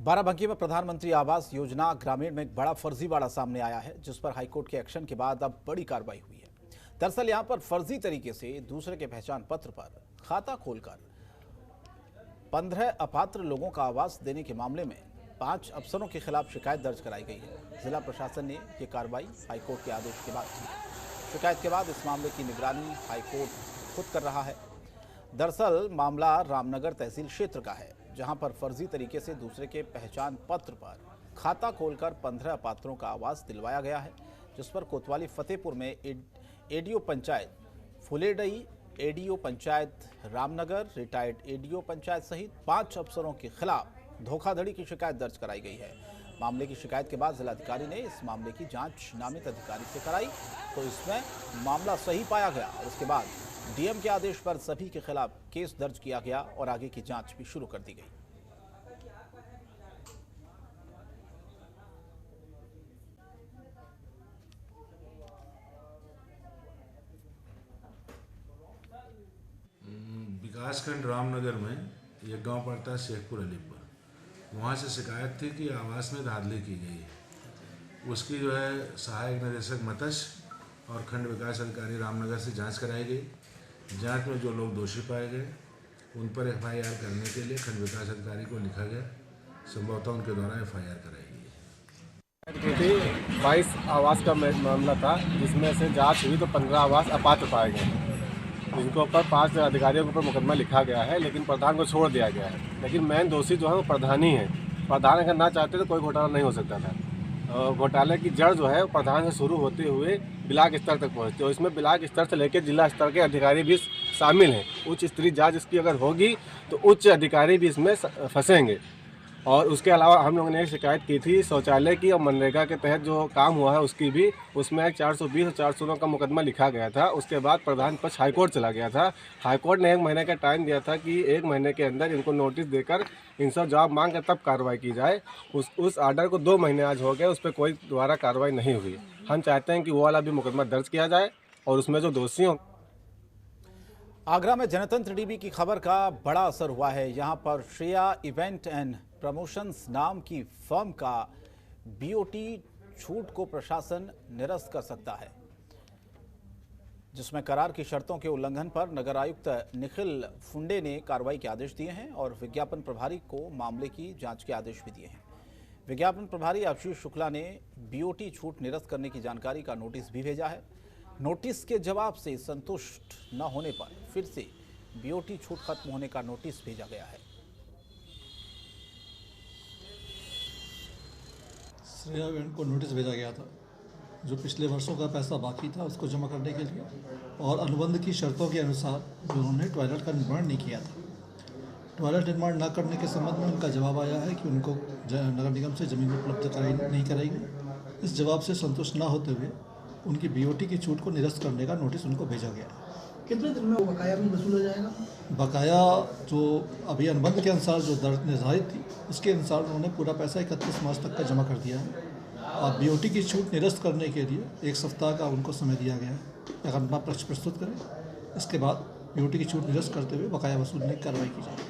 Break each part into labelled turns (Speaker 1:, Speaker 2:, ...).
Speaker 1: बाराबंकी में प्रधानमंत्री आवास योजना ग्रामीण में एक बड़ा फर्जीवाड़ा सामने आया है, जिस पर हाईकोर्ट के एक्शन के बाद अब बड़ी कार्रवाई हुई है। दरअसल यहां पर फर्जी तरीके से दूसरे के पहचान पत्र पर खाता खोलकर 15 अपात्र लोगों का आवास देने के मामले में 5 अफसरों के खिलाफ शिकायत दर्ज कराई गई है। जिला प्रशासन ने ये कार्रवाई हाईकोर्ट के आदेश के बाद की। शिकायत के बाद इस मामले की निगरानी हाईकोर्ट खुद कर रहा है। दरअसल मामला रामनगर तहसील क्षेत्र का है, जहां पर फर्जी तरीके से दूसरे के पहचान पत्र पर खाता खोलकर 15 अपात्रों का आवास दिलवाया गया है, जिस पर कोतवाली फतेहपुर में ADO panchayat Phuledai, ADO panchayat Ramnagar, retired ADO panchayat सहित 5 अफसरों के खिलाफ धोखाधड़ी की शिकायत दर्ज कराई गई है। मामले की शिकायत के बाद जिलाधिकारी ने इस मामले की जांच नामित अधिकारी से कराई, तो इसमें मामला सही पाया गया और उसके बाद डीएम के आदेश पर सभी के खिलाफ केस दर्ज किया गया और आगे की जांच भी शुरू कर दी गई।
Speaker 2: विकासखंड रामनगर में एक गांव पड़ता है शेखपुर अलीपुर। वहाँ से शिकायत थी कि आवास में धांधली की गई है। उसकी जो है सहायक निदेशक मत्स्य और खंड विकास अधिकारी रामनगर से जांच कराई गई। जांच में जो लोग दोषी पाए गए उन पर एफआईआर करने के लिए खंड विकास अधिकारी को लिखा गया। संभवतः उनके द्वारा एफआईआर कराई
Speaker 3: गई। 22 आवास का मामला था, जिसमें से जांच हुई तो 15 आवास अपात्र पाए गए, जिनके ऊपर 5 अधिकारियों के ऊपर मुकदमा लिखा गया है, लेकिन प्रधान को छोड़ दिया गया है। लेकिन मेन दोषी जो है वो प्रधान ही है। प्रधान अगर ना चाहते तो कोई घोटाला नहीं हो सकता था। घोटाले की जड़ जो है प्रधान से शुरू होते हुए ब्लॉक स्तर तक पहुँचती है और इसमें ब्लॉक स्तर से लेकर जिला स्तर के अधिकारी भी शामिल हैं। उच्च स्तरीय जांच इसकी अगर होगी तो उच्च अधिकारी भी इसमें फंसेंगे। और उसके अलावा हम लोगों ने एक शिकायत की थी शौचालय की और मनरेगा के तहत जो काम हुआ है उसकी भी, उसमें 420 और 416 का मुकदमा लिखा गया था। उसके बाद प्रधान पक्ष हाईकोर्ट चला गया था। हाईकोर्ट ने 1 महीने का टाइम दिया था कि 1 महीने के अंदर इनको नोटिस देकर इनसे जवाब मांग कर तब कार्रवाई की जाए। उस आर्डर को 2 महीने आज हो गए, उस पर कोई दोबारा कार्रवाई नहीं हुई। हम चाहते हैं कि वो वाला भी मुकदमा दर्ज किया जाए और उसमें जो दोषी हों।
Speaker 1: आगरा में जनतंत्र टीवी की खबर का बड़ा असर हुआ है। यहां पर श्रेया इवेंट एंड प्रमोशंस नाम की फर्म का बीओटी छूट को प्रशासन निरस्त कर सकता है, जिसमें करार की शर्तों के उल्लंघन पर नगर आयुक्त निखिल फुंडे ने कार्रवाई के आदेश दिए हैं और विज्ञापन प्रभारी को मामले की जांच के आदेश भी दिए हैं। विज्ञापन प्रभारी आशीष शुक्ला ने बीओटी छूट निरस्त करने की जानकारी का नोटिस भी भेजा है। नोटिस के जवाब से संतुष्ट न होने पर फिर से बीओटी छूट खत्म होने का नोटिस भेजा गया है।
Speaker 4: श्रेया इवेंट को नोटिस भेजा गया था, जो पिछले वर्षों का पैसा बाकी था उसको जमा करने के लिए, और अनुबंध की शर्तों के अनुसार उन्होंने टॉयलेट का निर्माण नहीं किया था। टॉयलेट निर्माण न करने के संबंध में उनका जवाब आया है कि उनको नगर निगम से ज़मीन उपलब्ध नहीं कराई गई। इस जवाब से संतुष्ट न होते हुए उनकी बीओटी की छूट को निरस्त करने का नोटिस उनको भेजा गया है।
Speaker 5: कितने दिन में वो बकाया भी वसूल हो जाएगा?
Speaker 4: बकाया जो अभी अनुबंध के अनुसार जो दर निर्धारित थी उसके अनुसार उन्होंने पूरा पैसा 31 मार्च तक का जमा कर दिया है। और बीओटी की छूट निरस्त करने के लिए 1 सप्ताह का उनको समय दिया गया है। अगर अपना पक्ष प्रस्तुत करें, इसके बाद बीओटी की छूट निरस्त करते हुए बकाया वसूलने की कार्रवाई की जाएगी।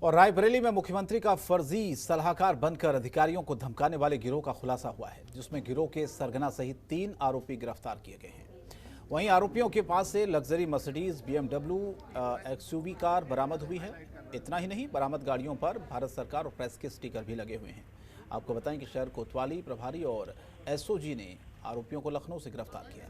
Speaker 1: और रायबरेली में मुख्यमंत्री का फर्जी सलाहकार बनकर अधिकारियों को धमकाने वाले गिरोह का खुलासा हुआ है, जिसमें गिरोह के सरगना सहित 3 आरोपी गिरफ्तार किए गए हैं। वहीं आरोपियों के पास से luxury Mercedes, BMW XUV car बरामद हुई है। इतना ही नहीं, बरामद गाड़ियों पर भारत सरकार और प्रेस के स्टिकर भी लगे हुए हैं। आपको बताएं कि शहर कोतवाली प्रभारी और SOG ने आरोपियों को लखनऊ से गिरफ्तार किया।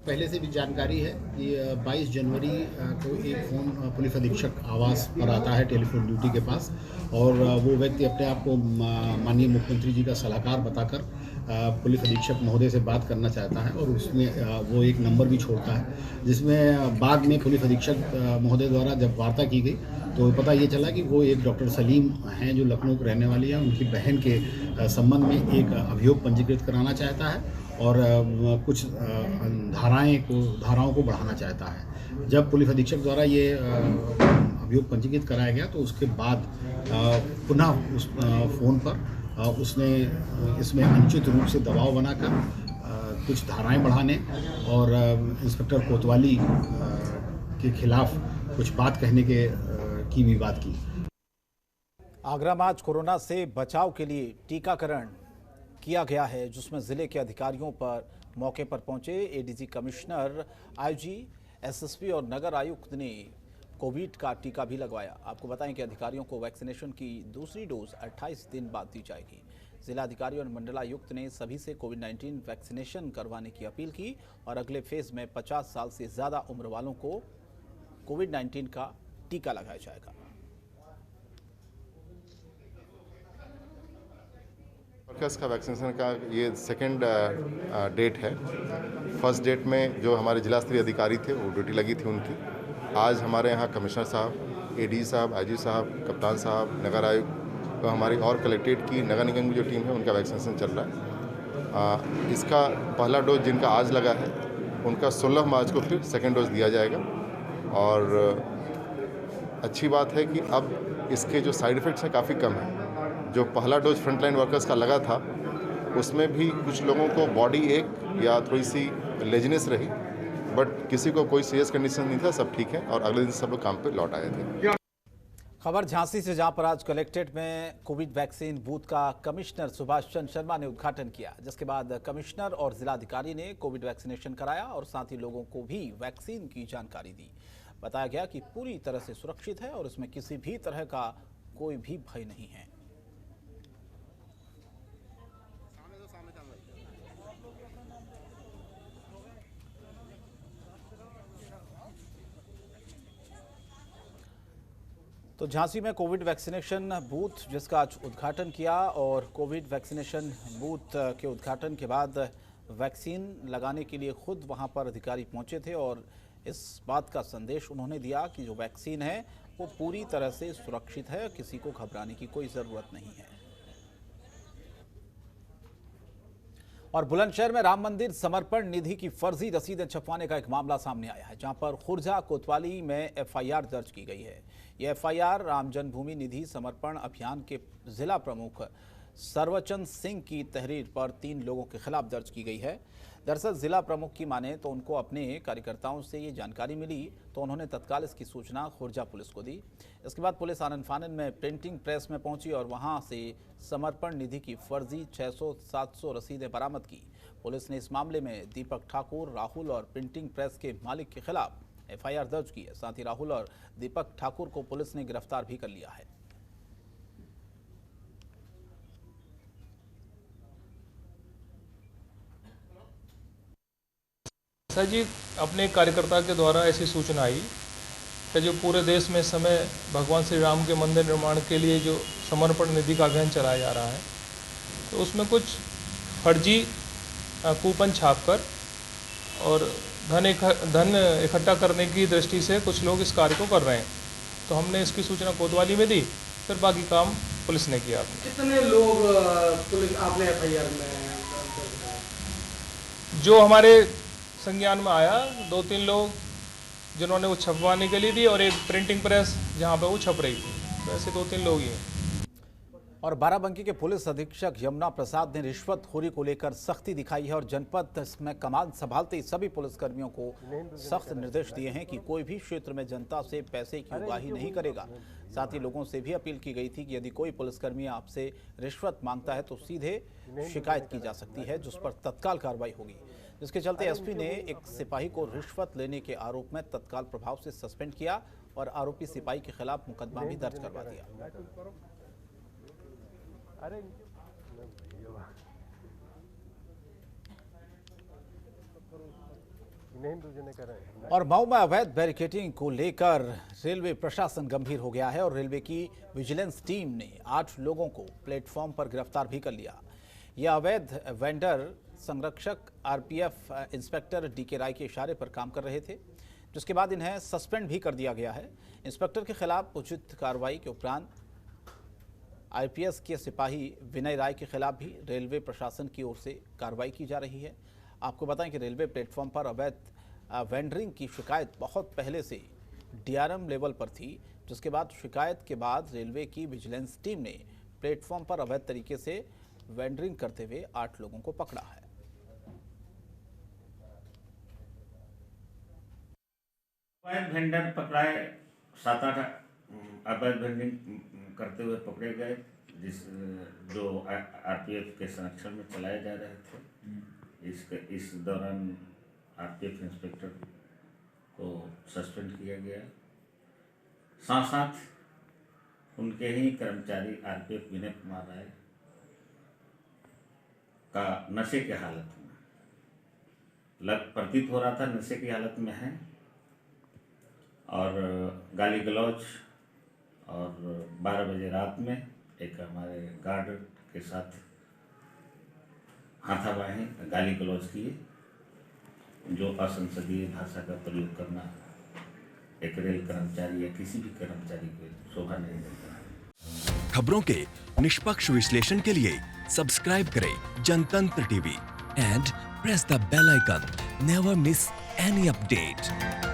Speaker 5: पहले से भी जानकारी है कि 22 जनवरी को एक फ़ोन पुलिस अधीक्षक आवास पर आता है टेलीफोन ड्यूटी के पास, और वो व्यक्ति अपने आप को माननीय मुख्यमंत्री जी का सलाहकार बताकर पुलिस अधीक्षक महोदय से बात करना चाहता है, और उसमें वो एक नंबर भी छोड़ता है, जिसमें बाद में पुलिस अधीक्षक महोदय द्वारा जब वार्ता की गई तो पता ये चला कि वो एक डॉक्टर सलीम हैं जो लखनऊ के रहने वाली है। उनकी बहन के संबंध में एक अभियोग पंजीकृत कराना चाहता है और कुछ धाराओं को बढ़ाना चाहता है। जब पुलिस अधीक्षक द्वारा ये अभियोग पंजीकृत कराया गया तो उसके बाद पुनः उस फ़ोन पर उसने इसमें अनुचित रूप से दबाव बनाकर कुछ धाराएं बढ़ाने और इंस्पेक्टर कोतवाली के खिलाफ कुछ बात कहने की भी बात की।
Speaker 1: आगरा में आज कोरोना से बचाव के लिए टीकाकरण किया गया है, जिसमें जिले के अधिकारियों पर मौके पर पहुंचे एडीजी कमिश्नर, आईजी, एसएसपी और नगर आयुक्त ने कोविड का टीका भी लगवाया। आपको बताएं कि अधिकारियों को वैक्सीनेशन की दूसरी डोज 28 दिन बाद दी जाएगी। जिला अधिकारी और मंडलायुक्त ने सभी से कोविड-19 वैक्सीनेशन करवाने की अपील की और अगले फेज में 50 साल से ज्यादा उम्र वालों को कोविड-19 का टीका लगाया जाएगा।
Speaker 6: वर्कर्स का वैक्सीनेशन का ये सेकेंड डेट है। फर्स्ट डेट में जो हमारे जिला स्तरीय अधिकारी थे वो ड्यूटी लगी थी उनकी। आज हमारे यहाँ कमिश्नर साहब, एडी साहब, आईजी साहब, कप्तान साहब, नगर आयुक्त, तो हमारी और कलेक्ट्रेट की नगर निगम की जो टीम है उनका वैक्सीनेशन चल रहा है। इसका पहला डोज जिनका आज लगा है उनका 16 मार्च को फिर सेकेंड डोज दिया जाएगा। और अच्छी बात है कि अब इसके जो साइड इफ़ेक्ट्स हैं काफ़ी कम हैं। जो पहला डोज फ्रंटलाइन वर्कर्स का लगा था उसमें भी कुछ लोगों को बॉडी एक या थोड़ी सी लेजीनेस रही, बट किसी को कोई सीरियस कंडीशन नहीं था, सब ठीक है और अगले दिन सब लोग काम पे लौट आए थे।
Speaker 1: खबर झांसी से, जहां पर आज कलेक्ट्रेट में कोविड वैक्सीन बूथ का कमिश्नर सुभाष चंद्र शर्मा ने उद्घाटन किया, जिसके बाद कमिश्नर और जिलाधिकारी ने कोविड वैक्सीनेशन कराया और साथ ही लोगों को भी वैक्सीन की जानकारी दी। बताया गया कि पूरी तरह से सुरक्षित है और इसमें किसी भी तरह का कोई भी भय नहीं है। तो झांसी में कोविड वैक्सीनेशन बूथ जिसका आज उद्घाटन किया और कोविड वैक्सीनेशन बूथ के उद्घाटन के बाद वैक्सीन लगाने के लिए खुद वहां पर अधिकारी पहुंचे थे और इस बात का संदेश उन्होंने दिया कि जो वैक्सीन है वो पूरी तरह से सुरक्षित है, किसी को घबराने की कोई ज़रूरत नहीं है। और बुलंदशहर में राम मंदिर समर्पण निधि की फर्जी रसीदें छपवाने का एक मामला सामने आया है, जहां पर खुर्जा कोतवाली में एफआईआर दर्ज की गई है। यह एफआईआर राम जन्मभूमि निधि समर्पण अभियान के जिला प्रमुख सर्वचंद सिंह की तहरीर पर 3 लोगों के खिलाफ दर्ज की गई है। दरअसल जिला प्रमुख की माने तो उनको अपने कार्यकर्ताओं से ये जानकारी मिली तो उन्होंने तत्काल इसकी सूचना खुर्जा पुलिस को दी। इसके बाद पुलिस आनन फानन में प्रिंटिंग प्रेस में पहुंची और वहां से समर्पण निधि की फर्जी 600-700 रसीदें बरामद की। पुलिस ने इस मामले में दीपक ठाकुर, राहुल और प्रिंटिंग प्रेस के मालिक के खिलाफ एफआईआर दर्ज की है। साथ ही राहुल और दीपक ठाकुर को पुलिस ने गिरफ्तार भी कर लिया है।
Speaker 7: सर जी, अपने कार्यकर्ता के द्वारा ऐसी सूचना आई कि जो पूरे देश में इस समय भगवान श्री राम के मंदिर निर्माण के लिए जो समर्पण निधि का अभियान चलाया जा रहा है, तो उसमें कुछ फर्जी कूपन छापकर और धन इकट्ठा करने की दृष्टि से कुछ लोग इस कार्य को कर रहे हैं। तो हमने इसकी सूचना कोतवाली में दी, फिर बाकी काम पुलिस ने किया।
Speaker 8: कितने लोग पुलिस आपने एफआईआर में?
Speaker 7: जो हमारे संज्ञान में आया 2-3 लोग जिन्होंने वो छपवाने के लिए दी और एक प्रिंटिंग प्रेस जहां पे वो छप रही थी, तो ऐसे 2-3 लोग ही हैं।
Speaker 1: और बाराबंकी के पुलिस अधीक्षक यमुना प्रसाद ने रिश्वतखोरी को लेकर सख्ती दिखाई है और जनपद में कमान संभालते ही सभी पुलिसकर्मियों को सख्त निर्देश दिए हैं कि कोई भी क्षेत्र में जनता से पैसे की उगाही नहीं करेगा। साथ ही लोगों से भी अपील की गई थी कि यदि कोई पुलिसकर्मी आपसे रिश्वत मांगता है तो सीधे शिकायत की जा सकती है, जिस पर तत्काल कार्रवाई होगी। जिसके चलते एसपी ने एक सिपाही को रिश्वत लेने के आरोप में तत्काल प्रभाव से सस्पेंड किया और आरोपी सिपाही के खिलाफ मुकदमा भी दर्ज करवा दिया। और मऊ में अवैध बैरिकेडिंग को लेकर रेलवे प्रशासन गंभीर हो गया है और रेलवे की विजिलेंस टीम ने 8 लोगों को प्लेटफॉर्म पर गिरफ्तार भी कर लिया। यह अवैध वेंडर संरक्षक आरपीएफ इंस्पेक्टर डीके राय के इशारे पर काम कर रहे थे, जिसके बाद इन्हें सस्पेंड भी कर दिया गया है। इंस्पेक्टर के खिलाफ उचित कार्रवाई के उपरांत आईपीएस के सिपाही विनय राय के खिलाफ भी रेलवे प्रशासन की ओर से कार्रवाई की जा रही है। आपको बताएं कि रेलवे प्लेटफॉर्म पर अवैध वेंडरिंग की शिकायत बहुत पहले से डीआरएम लेवल पर थी, जिसके बाद शिकायत के बाद रेलवे की विजिलेंस टीम ने प्लेटफॉर्म पर अवैध तरीके से वेंडरिंग करते हुए 8 लोगों को पकड़ा है।
Speaker 9: अवैध वेंडर पकड़ाए, 7-8 अवैध वेंडिंग करते हुए पकड़े गए, जो आरपीएफ के संरक्षण में चलाए जा रहे थे। इस दौरान आरपीएफ इंस्पेक्टर को सस्पेंड किया गया। साथ साथ उनके ही कर्मचारी आरपीएफ विनय कुमार राय का नशे की हालत में प्रतीत हो रहा था, नशे की हालत में है, और गाली गलौज और 12 बजे रात में एक हमारे गार्ड के साथ हाथापाई गाली गलौज किए, जो असंसदीय भाषा का प्रयोग करना एक रेल कर्मचारी या किसी भी कर्मचारी को शोभा नहीं देता है।
Speaker 10: खबरों के निष्पक्ष विश्लेषण के लिए सब्सक्राइब करें Jantantra TV and press the bell icon. Never miss any update.